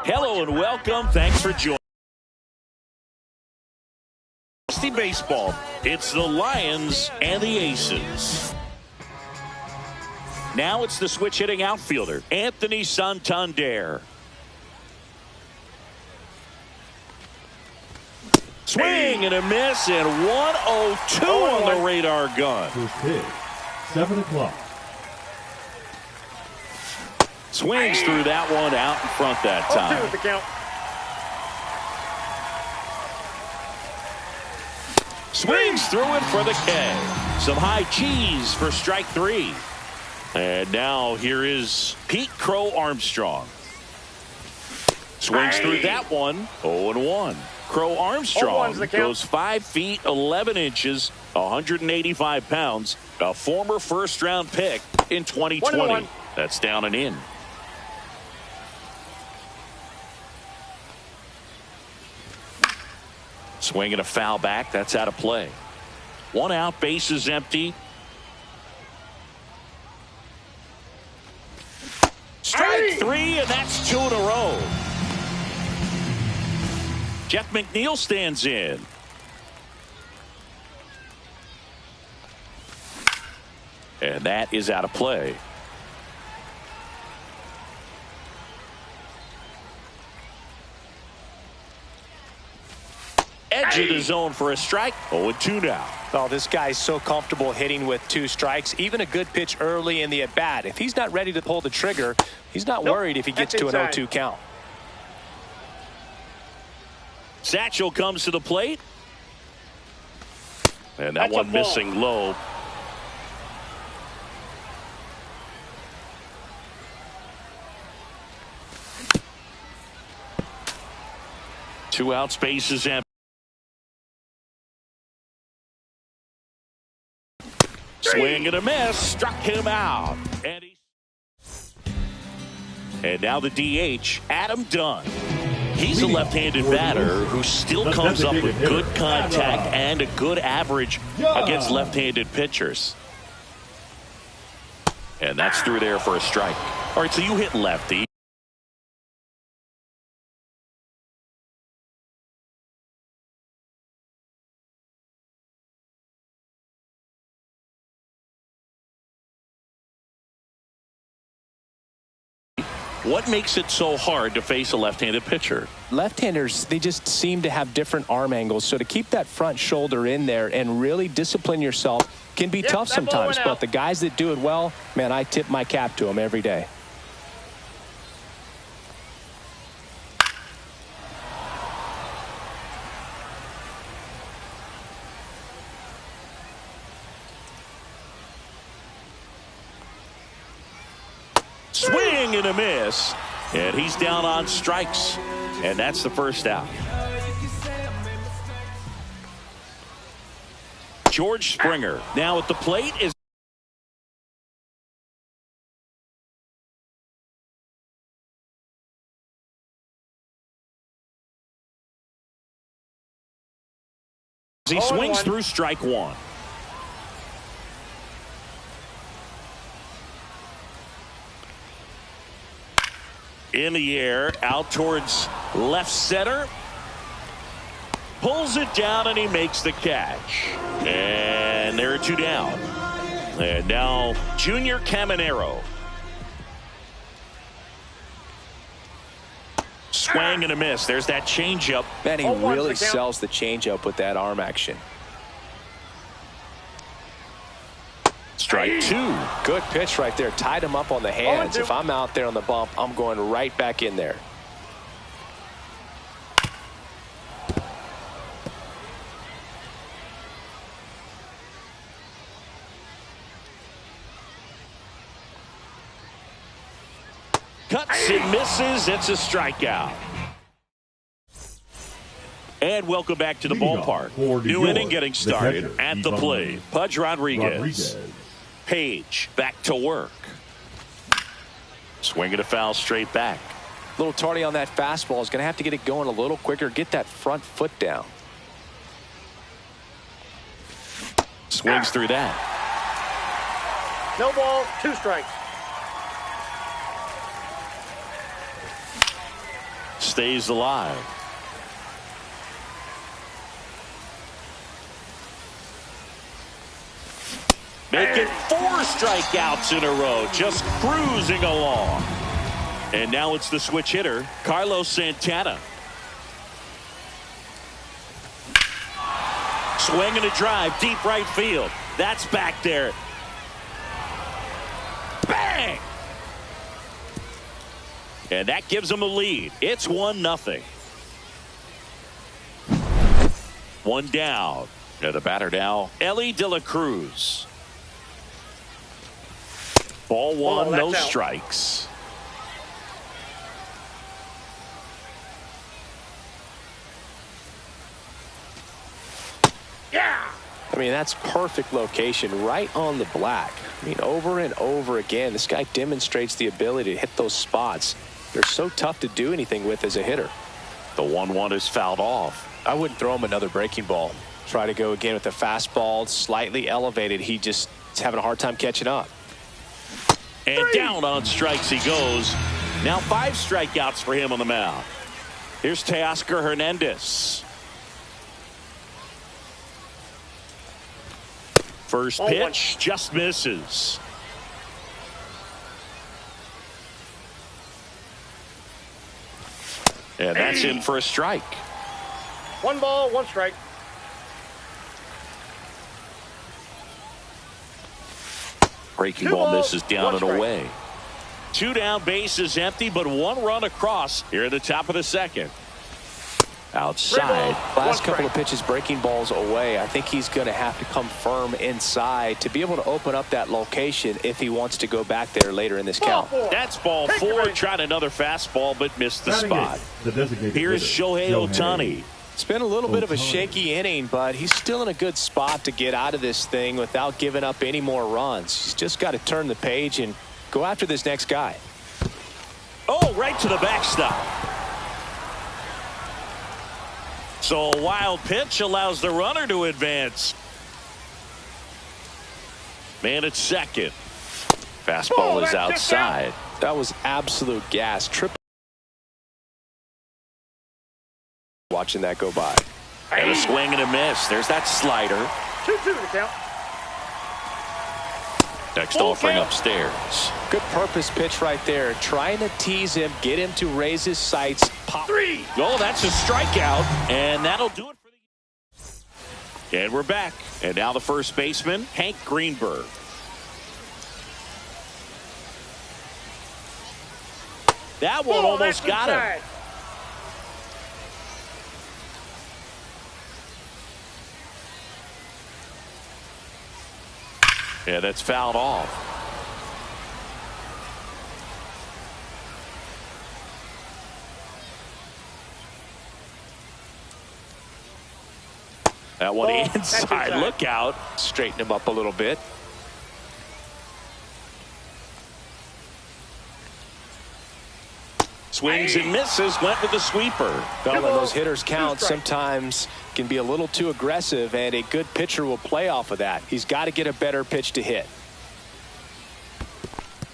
Hello and welcome. Thanks for joining. Dynasty Baseball. It's the Lions and the Aces. Now it's the switch hitting outfielder, Anthony Santander. Swing and a miss, and 102 on the radar gun. First pitch, 7 o'clock. Swings through that one out in front that time. 0-2 the count. Swings through it for the K. Some high cheese for strike 3. And now here is Pete Crow Armstrong. Swings through that one. 0-1. Crow Armstrong goes 5 feet 11 inches, 185 pounds, a former first-round pick in 2020. 1-1. That's down and in. Swinging a foul back. That's out of play. 1 out, base is empty. Strike 3, and that's 2 in a row. Jeff McNeil stands in. And that is out of play. Edge of the zone for a strike. 0-2 now. Oh, this guy's so comfortable hitting with 2 strikes. Even a good pitch early in the at-bat. If he's not ready to pull the trigger, he's not worried if he gets to an 0-2 count. Satchel comes to the plate. And that one missing low. Two outs, base is empty. Swing and a miss, struck him out. And now the DH, Adam Dunn. He's a left-handed batter who still comes up with good contact and a good average against left-handed pitchers. And that's through there for a strike. All right, so you hit lefty. What makes it so hard to face a left-handed pitcher? Left-handers, they just seem to have different arm angles. So to keep that front shoulder in there and really discipline yourself can be tough sometimes. But the guys that do it well, man, I tip my cap to them every day. Swing and a miss, and he's down on strikes, and that's the first out. George Springer now at the plate is he swings through strike 1. In the air, out towards left center. Pulls it down, and he makes the catch. And there are 2 down. And now Junior Caminero. Swing and a miss. There's that changeup. Man, he really sells the changeup with that arm action. Strike 2. Good pitch right there. Tied him up on the hands. If I'm out there on the bump, I'm going right back in there. Cuts and misses. It's a strikeout. And welcome back to the ballpark. New inning getting started at the plate. Pudge Rodriguez. Page back to work. Swinging a foul straight back. A little tardy on that fastball. Is going to have to get it going a little quicker. Get that front foot down. Swings through that. No ball, 2 strikes. stays alive. Making 4 strikeouts in a row, just cruising along. And now it's the switch hitter, Carlos Santana. Swing and a drive, deep right field. That's back there. Bang! And that gives them a lead. It's 1-0. One down. And the batter now, Ellie De La Cruz. Ball 1, no strikes. Yeah. I mean, that's perfect location, right on the black. I mean, over and over again, this guy demonstrates the ability to hit those spots. They're so tough to do anything with as a hitter. The 1-1 is fouled off. I wouldn't throw him another breaking ball. Try to go again with the fastball, slightly elevated. He just is having a hard time catching up. And down on strikes he goes. Now 5 strikeouts for him on the mound. Here's Teoscar Hernandez. First pitch just misses. And that's in for a strike. 1 ball, 1 strike. Breaking ball misses down and away. 2 down, bases empty, but 1 run across here at the top of the second. Outside. Last couple of pitches breaking balls away. I think he's going to have to come firm inside to be able to open up that location if he wants to go back there later in this count. That's ball 4. Tried another fastball but missed the spot. Here's Shohei Ohtani. It's been a little bit of a shaky inning, but he's still in a good spot to get out of this thing without giving up any more runs. He's just got to turn the page and go after this next guy. Oh, right to the backstop. So a wild pitch allows the runner to advance. Man at second. Fastball is outside. That was absolute gas. Triple. Watching that go by. And a swing and a miss. There's that slider. 2-2 to count. Next offering upstairs. Good purpose pitch right there. Trying to tease him, get him to raise his sights. Pop. 3. Oh, that's a strikeout. And that'll do it for the. And we're back. And now the first baseman, Hank Greenberg. That one almost got him. Yeah, that's fouled off. That one inside. Look out. Straighten him up a little bit. Swings and misses. Went with the sweeper. Well, when those hitters count, sometimes can be a little too aggressive, and a good pitcher will play off of that. He's got to get a better pitch to hit.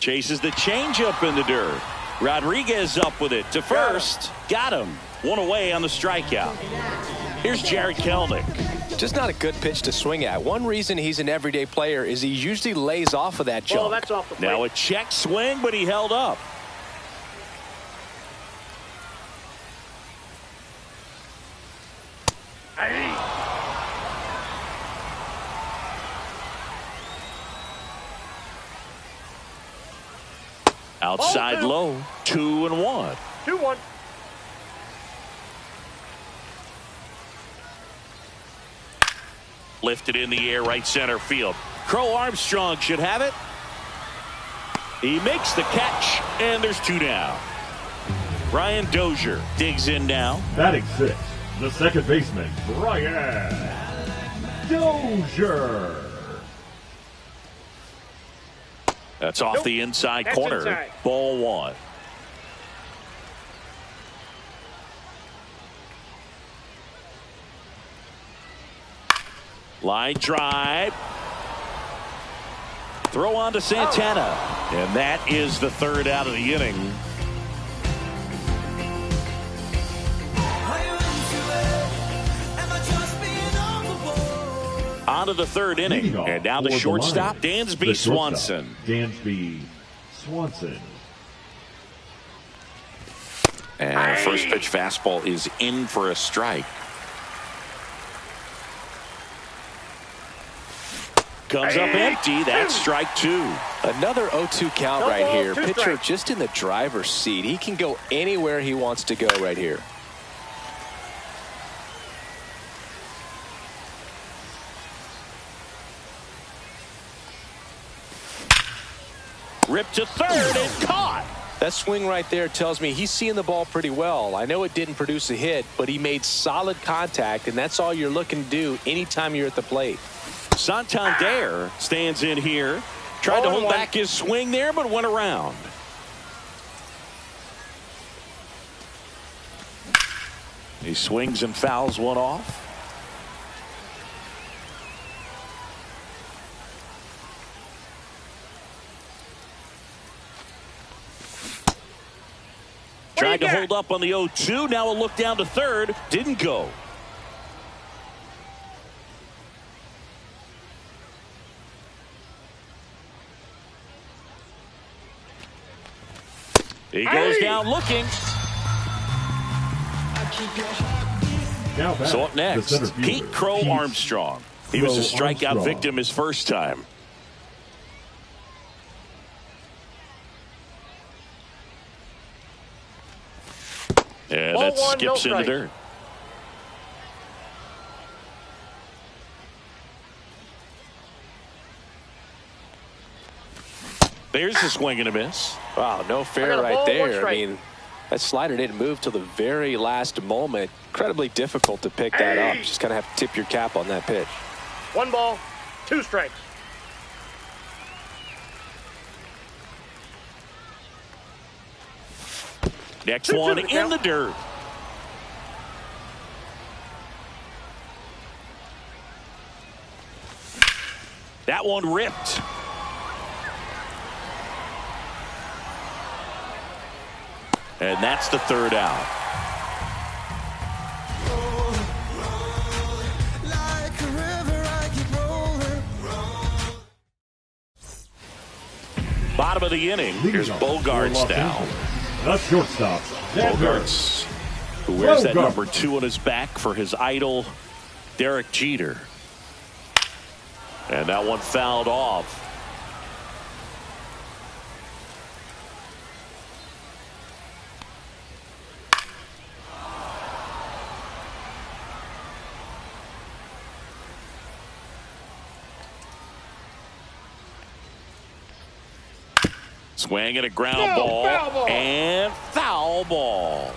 Chases the changeup in the dirt. Rodriguez up with it to first. Got him. 1 away on the strikeout. Here's Jared Kelnick. Just not a good pitch to swing at. One reason he's an everyday player is he usually lays off of that jump. Oh, that's off the plate. Now a check swing, but he held up. Outside low. 2-1. 2-1. Lifted in the air, right center field. Crow Armstrong should have it. He makes the catch, and there's 2 down. Brian Dozier digs in now. Batting 6, the second baseman, Brian Dozier. That's off the inside corner. Inside. Ball 1. Line drive. Throw on to Santana. And that is the 3rd out of the inning. On to the third inning. And now the shortstop, Dansby Swanson. Dansby Swanson. And first pitch fastball is in for a strike. Comes up empty. That's strike two. Another 0-2 count right here. Pitcher just in the driver's seat. He can go anywhere he wants to go right here. Ripped to third and caught. That swing right there tells me he's seeing the ball pretty well. I know it didn't produce a hit, but he made solid contact, and that's all you're looking to do anytime you're at the plate. Santander stands in here. Tried to hold back his swing there, but went around. He swings and fouls one off. Tried to hold up on the 0-2. Now a look down to third. Didn't go. He goes down looking. So up next, Pete Crow Armstrong. He was a strikeout victim his first time. And that skips into dirt. There's a swing and a miss. Wow, no fair right there. I mean, that slider didn't move till the very last moment. Incredibly difficult to pick that up. Just kind of have to tip your cap on that pitch. 1 ball, 2 strikes. Next one in the dirt. That one ripped. And that's the third out. Bottom of the inning. Here's Bogarts now. The shortstop, Bogarts, who wears that number 2 on his back for his idol, Derek Jeter. And that one fouled off. Swing and a ground ball, and foul ball.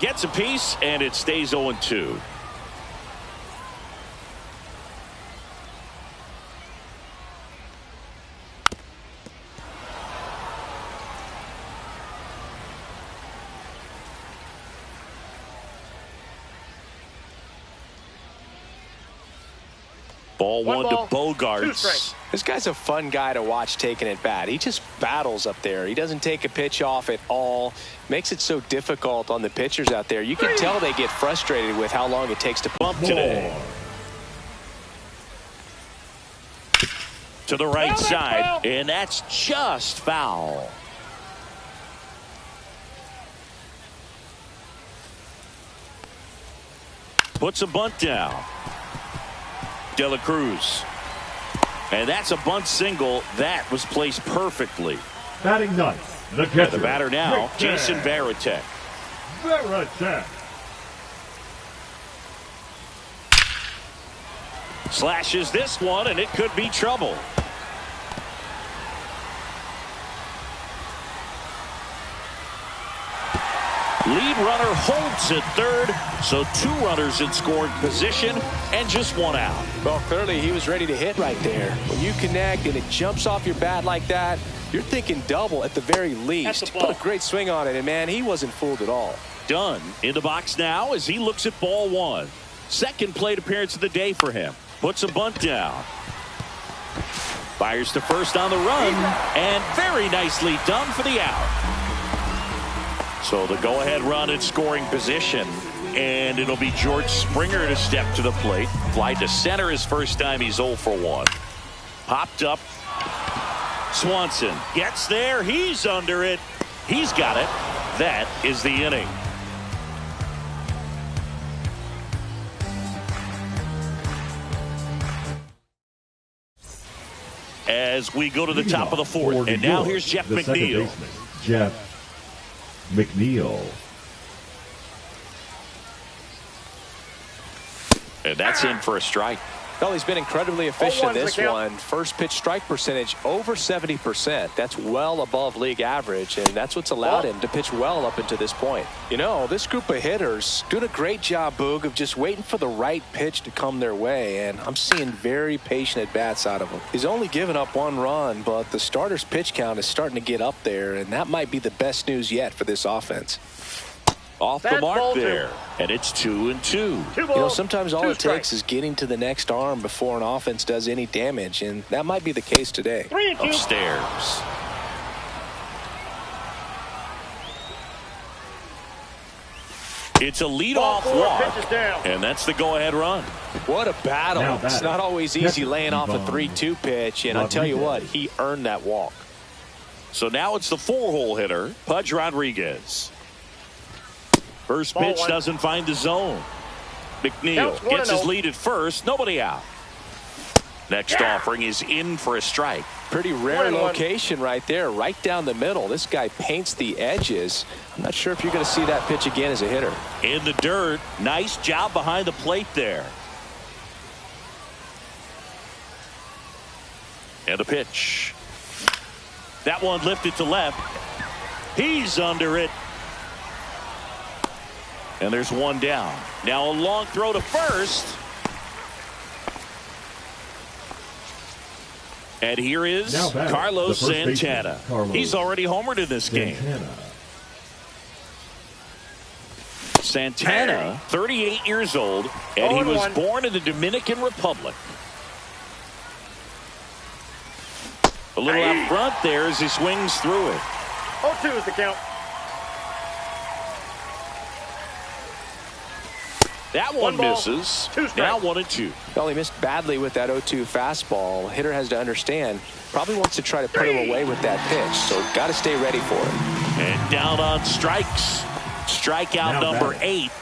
Gets a piece, and it stays 0-2. Ball one to Bogarts. This guy's a fun guy to watch taking at bat. He just battles up there. He doesn't take a pitch off at all. Makes it so difficult on the pitchers out there. You can tell they get frustrated with how long it takes to bump today. To the right side, and that's just foul. Puts a bunt down. De La Cruz. And that's a bunt single that was placed perfectly. Batting ninth, the catcher. The batter now, Jason Varitek. Varitek. Slashes this one, and it could be trouble. Lead runner holds at third, so 2 runners in scoring position and just 1 out. Well, clearly he was ready to hit right there. When you connect and it jumps off your bat like that, you're thinking double at the very least. Put a great swing on it, and man, he wasn't fooled at all. Dunn in the box now as he looks at ball 1. Second plate appearance of the day for him. Puts a bunt down. Fires to first on the run, and very nicely done for the out. So the go-ahead run in scoring position, and it'll be George Springer to step to the plate. Fly to center his first time. He's 0 for 1. Popped up. Swanson gets there. He's under it. He's got it. That is the inning. As we go to the top of the fourth. And now here's Jeff McNeil. Jeff McNeil. And that's in for a strike. Well, he's been incredibly efficient this one. First pitch strike percentage over 70%. That's well above league average, and that's what's allowed him to pitch well up until this point. You know, this group of hitters doing a great job, Boog, of just waiting for the right pitch to come their way, and I'm seeing very patient at-bats out of him. He's only given up 1 run, but the starter's pitch count is starting to get up there, and that might be the best news yet for this offense. Off the mark there, and it's 2-2. You know, sometimes all it takes is getting to the next arm before an offense does any damage, and that might be the case today. Upstairs. It's a leadoff walk, and that's the go-ahead run. What a battle. It's not always easy laying off a 3-2 pitch, and I'll tell you what, he earned that walk. So now it's the 4-hole hitter, Pudge Rodriguez. First pitch doesn't find the zone. McNeil gets his lead at first. Nobody out. Next offering is in for a strike. Pretty rare location right there, right down the middle. This guy paints the edges. I'm not sure if you're going to see that pitch again as a hitter. In the dirt. Nice job behind the plate there. And the pitch. That one lifted to left. He's under it. And there's 1 down. Now a long throw to first. And here is Carlos Santana. He's already homered in this game. Santana, 38 years old, and he was born in the Dominican Republic. A little out front there as he swings through it. 0-2 is the count. That one misses. Now 1-2. Well, he missed badly with that 0-2 fastball. Hitter has to understand. Probably wants to try to put him away with that pitch. So got to stay ready for it. And down on strikes. Strikeout number 8.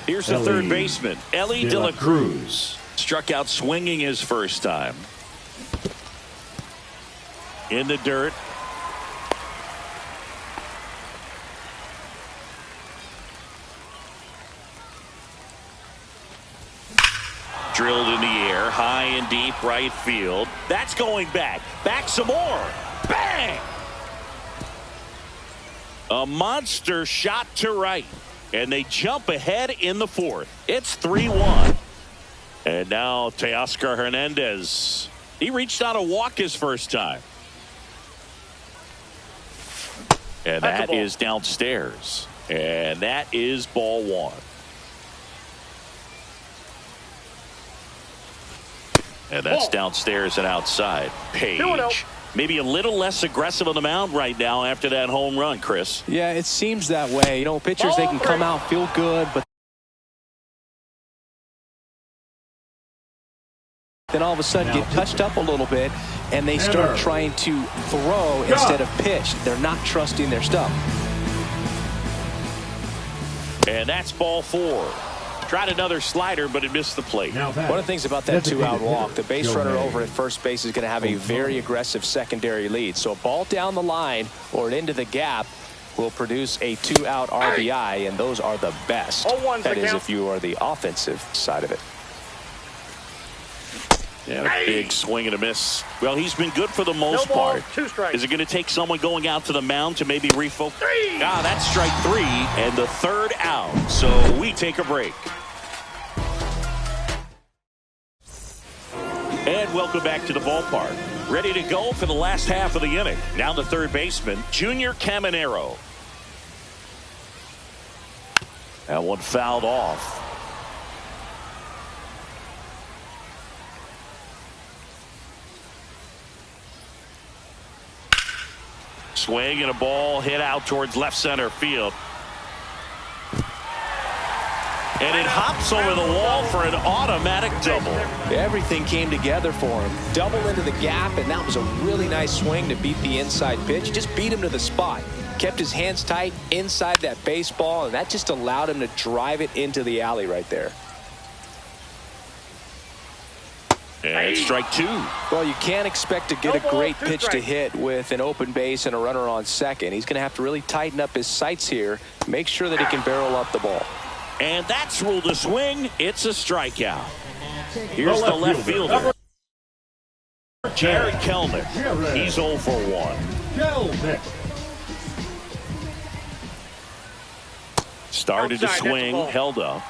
Here's the third baseman, Ellie De La Cruz. Struck out swinging his first time. In the dirt. Drilled in the air, high and deep right field. That's going back. Back some more. Bang! A monster shot to right. And they jump ahead in the 4th. It's 3-1. And now Teoscar Hernandez. He reached out a walk his first time. And that is downstairs. And that is ball 1. And that's downstairs and outside. Page. Maybe a little less aggressive on the mound right now after that home run, Chris. Yeah, it seems that way. You know, pitchers, they can come out, feel good, but then all of a sudden get touched up a little bit, and they start trying to throw instead of pitch. They're not trusting their stuff. And that's ball 4. Tried another slider, but it missed the plate. One of the things about that 2-out walk, the base runner over at first base is going to have a very aggressive secondary lead. So a ball down the line or into the gap will produce a 2-out RBI, and those are the best. That is if you are the offensive side of it. Yeah, a big swing and a miss. Well, he's been good for the most part. Is it going to take someone going out to the mound to maybe refocus? That's strike 3 and the 3rd out. So we take a break. And welcome back to the ballpark. Ready to go for the last half of the inning. Now the third baseman, Junior Caminero. That one fouled off. Swing and a ball hit out towards left center field. And it hops over the wall for an automatic double. Everything came together for him. Double into the gap, and that was a really nice swing to beat the inside pitch. He just beat him to the spot. Kept his hands tight inside that baseball, and that just allowed him to drive it into the alley right there. And strike two. Well, you can't expect to get a great pitch to hit with an open base and a runner on second. He's going to have to really tighten up his sights here, make sure that he can barrel up the ball. And that's ruled a swing. It's a strikeout. Here's the left fielder, Jared Kelnick. He's 0 for 1. Started to swing, held up.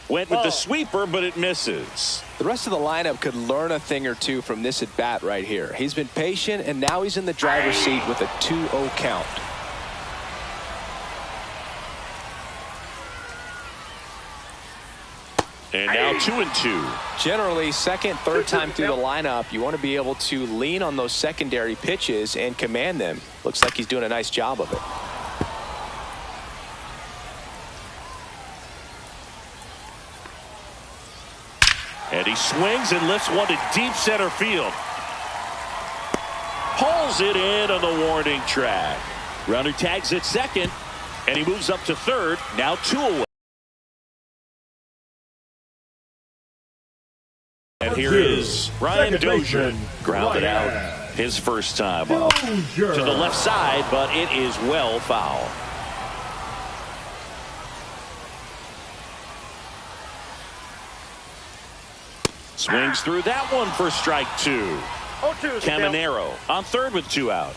Went with the sweeper, but it misses. The rest of the lineup could learn a thing or two from this at bat right here. He's been patient, and now he's in the driver's seat with a 2-0 count. And now 2-2. Generally, second, third time through the lineup, you want to be able to lean on those secondary pitches and command them. Looks like he's doing a nice job of it. And he swings and lifts one to deep center field. Pulls it in on the warning track. Runner tags at second, and he moves up to third. Now 2 away. And here is Ryan Dozier. Grounded out his first time up to the left side, but it is well foul. Swings through that one for strike two. Caminero on third with 2 out.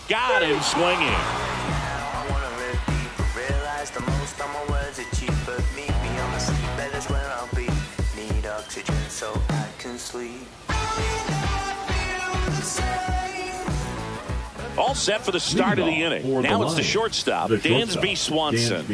Got him swinging. All set for the start of the inning. Now it's the shortstop, Dansby Swanson.